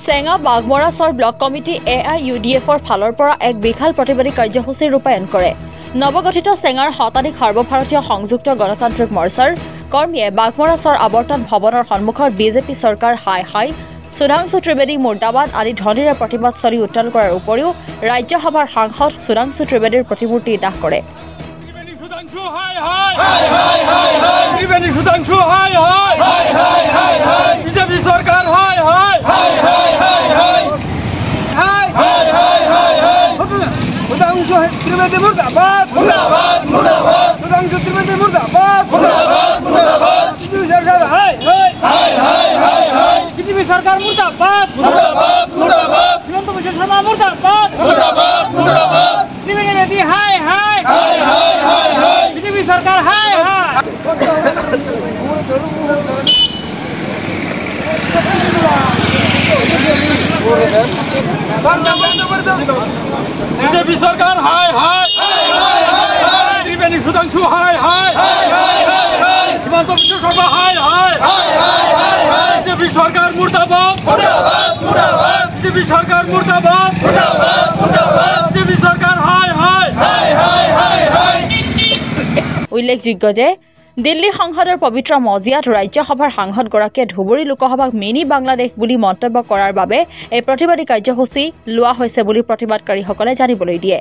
চেঙা বাগমৰা চৰ block committee AIUDFৰ ফালৰ পৰা এক বিশাল প্ৰতিবাদী কাৰ্যসূচী ৰূপায়ণ কৰে। নৱগঠিত চেঙাৰ শতাধিক সৰ্বভাৰতীয় সংযুক্ত গণতান্ত্ৰিক মৰ্চাৰ কৰ্মীয়ে বাগমৰা চৰ আৱৰ্তন ভৱনৰ সন্মুখত বিজেপি চৰকাৰ হাই হাই, সুধাংশু ত্ৰিবেদী মুৰ্দাবাদ আদি ধ্বনিৰে প্ৰতিবাদ চলি উত্তাল কৰাৰ উপৰিও ৰাজ্যসভাৰ সাংসদ সুধাংশু ত্ৰিবেদীৰ প্ৰতিমূৰ্তি দাহ কৰে। त्रिवेदी मुर्दाबाद मुर्दाबाद मुर्दाबाद सुधांशु त्रिवेदी मुर्दाबाद मुर्दाबाद मुर्दाबाद बीजेपी सरकार हाय हाय हाय हाय हाय हाय बीजेपी सरकार मुर्दाबाद मुर्दाबाद मुर्दाबाद हिमंत बिश्व शर्मा मुर्दाबाद मुर्दाबाद मुर्दाबाद त्रिवेदी हाय हाय हाय हाय हाय हाय बीजेपी सरकार हाय हाय बीजेपी सरकार हाय हाय त्रिवेदी सुधांशु हाय हाय हिमंत बिश्व शर्मा हाय हाय बीजेपी सरकार मुर्दाबाद मुर्दाबाद मुर्दाबाद बीजेपी सरकार मुर्दाबाद मुर्दाबाद मुर्दाबाद बीजेपी सरकार हाय हाय हाय हाय। উল্লেখযোগ্য যে দিল্লী সংসদৰ পবিত্ৰ মজিয়াত ৰাজ্যসভাৰ সাংসদগৰাকীয়ে ধুবুৰী লোকসভাক মিনি বাংলাদেশ বুলি মন্তব্য কৰাৰ বাবে এই প্ৰতিবাদী কাৰ্যসূচী লোৱা হৈছে বুলি প্ৰতিবাদকাৰীসকলে জানিবলৈ দিয়ে।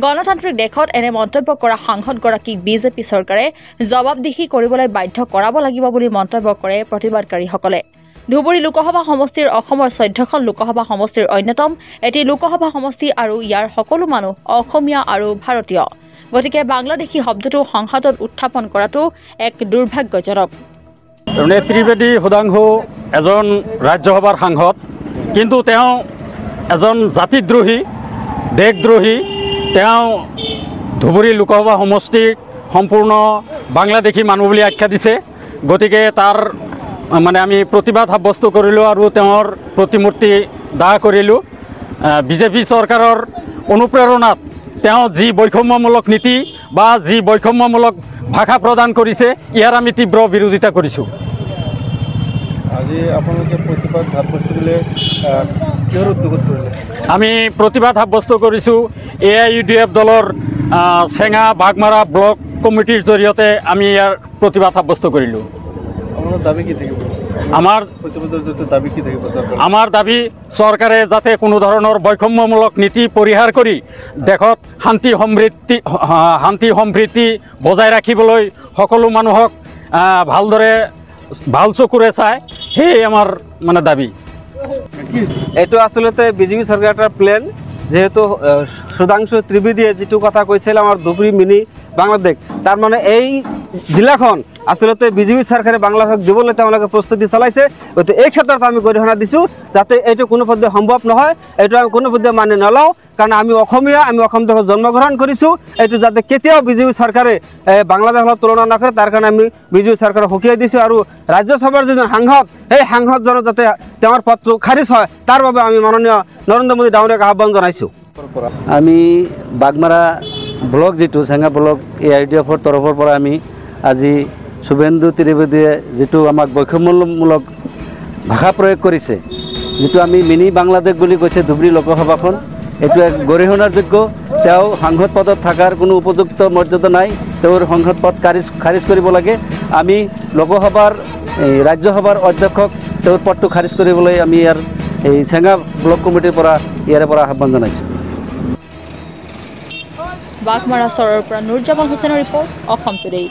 গণতান্ত্ৰিক দেশত এনে মন্তব্য কৰা সাংসদগৰাকীক বিজেপি চৰকাৰে জবাবদিহি কৰিবলৈ বাধ্য কৰাব লাগিব বুলি মন্তব্য কৰে প্ৰতিবাদকাৰীসকলে। ধুবুৰী লোকসভা সমষ্টিৰ অসমৰ 14খন লোকসভা সমষ্টিৰ অন্যতম এটি লোকসভা সমষ্টি আৰু ইয়াৰ সকলো মানুহ অসমীয়া আৰু ভাৰতীয়। গতিকে বাংলাদেশী শব্দটো সংসদত উত্থাপন কৰাটো এক দুৰ্ভাগ্যজনক। ত্ৰিবেদী সুধাংশু এজন ৰাজ্যসভাৰ সাংসদ, কিন্তু তেওঁ এজন জাতিদ্ৰোহী, দেশদ্ৰোহী। তেওঁ ধুবুৰী লোকসভা সমষ্টিৰ সম্পূৰ্ণ বাংলাদেশী মানুহ বুলি আখ্যা দিছে। গতিকে তাৰ আমি প্ৰতিবাদ সাব্যস্ত কৰিলোঁ আৰু তেওঁৰ প্ৰতিমূৰ্তি দাহ কৰিলোঁ। বিজেপি চৰকাৰৰ অনুপ্ৰেৰণাত তেওঁ যি বৈষম্যমূলক নীতি বা যি বৈষম্যমূলক ভাষা প্ৰদান কৰিছে, ইয়াৰ আমি তীব্ৰ বিৰোধিতা কৰিছোঁ। আজি আপোনালোকে প্ৰতিবাদ সাব্যস্ত কৰিলে কিহৰ উদ্যোগত কৰিলে? আমি প্ৰতিবাদ সাব্যস্ত কৰিছোঁ AIUDF দলৰ চেঙা বাগমাৰা ব্লক কমিটিৰ জৰিয়তে আমি ইয়াৰ প্ৰতিবাদ সাব্যস্ত কৰিলোঁ। আপোনাৰ দাবী কি থাকিব? আমাৰ দাবী চৰকাৰে যাতে কোনো ধৰণৰ বৈষম্যমূলক নীতি পৰিহাৰ কৰি দেশত শান্তি সম্প্ৰীতি বজাই ৰাখিবলৈ সকলো মানুহক ভালদৰে ভাল চকুৰে চায়, সেয়ে আমাৰ দাবী। এইটো আচলতে বিজেপি চৰকাৰৰ এটা প্লেন। যেহেতু সুধাংশু ত্ৰিবেদীয়ে যিটো কথা কৈছিল আমাৰ ধুবুৰী মিনি বাংলাদেশ, তাৰ এই জিলাখন আচলতে বিজেপি চৰকাৰে বাংলাদেশক দিবলৈ তেওঁলোকে প্ৰস্তুতি চলাইছে। গতিকে এই ক্ষেত্ৰত আমি গৰিহণা দিছোঁ যাতে এইটো কোনোপধ্যে সম্ভৱ নহয়, এইটো আমি কোনোপধ্যে মানি নলওঁ। কাৰণ আমি অসমীয়া, আমি অসম দেশত জন্মগ্ৰহণ কৰিছোঁ। এইটো যাতে কেতিয়াও বিজেপি চৰকাৰে বাংলাদেশৰ লগত তুলনা নকৰে, তাৰ কাৰণে আমি বিজেপি চৰকাৰক সকীয়াই দিছোঁ। আৰু ৰাজ্যসভাৰ যিজন সাংসদ, সেই সাংসদজনৰ যাতে তেওঁৰ পদটো খাৰিজ হয়, তাৰ বাবে আমি মাননীয় নৰেন্দ্ৰ মোদী ডাঙৰীয়াক আহ্বান জনাইছোঁ। আমি বাগমাৰা ব্লক যিটো চেঙা ব্লক AIUDFৰ তৰফৰ পৰা আমি আজি শুভেন্দু ত্ৰিবেদীয়ে যিটো আমাক বৈষম্যমূলক ভাষা প্ৰয়োগ কৰিছে, যিটো আমি মিনি বাংলাদেশ বুলি কৈছে ধুবুৰী লোকসভাখন, এইটো এক গৰিহণাৰ যোগ্য। তেওঁ সাংসদ পদত থকাৰ কোনো উপযুক্ত মৰ্যাদা নাই, তেওঁৰ সাংসদ পদ খাৰিজ কৰিব লাগে। আমি লোকসভাৰ ৰাজ্যসভাৰ অধ্যক্ষক তেওঁৰ পদটো খাৰিজ কৰিবলৈ আমি ইয়াৰ চেঙা ব্লক কমিটিৰ পৰা ইয়াৰে পৰা আহ্বান জনাইছোঁ। বাগমাৰা চৰৰ পৰা নুৰজামান হুছেইনৰ ৰিপৰ্ট, অসম টুডে।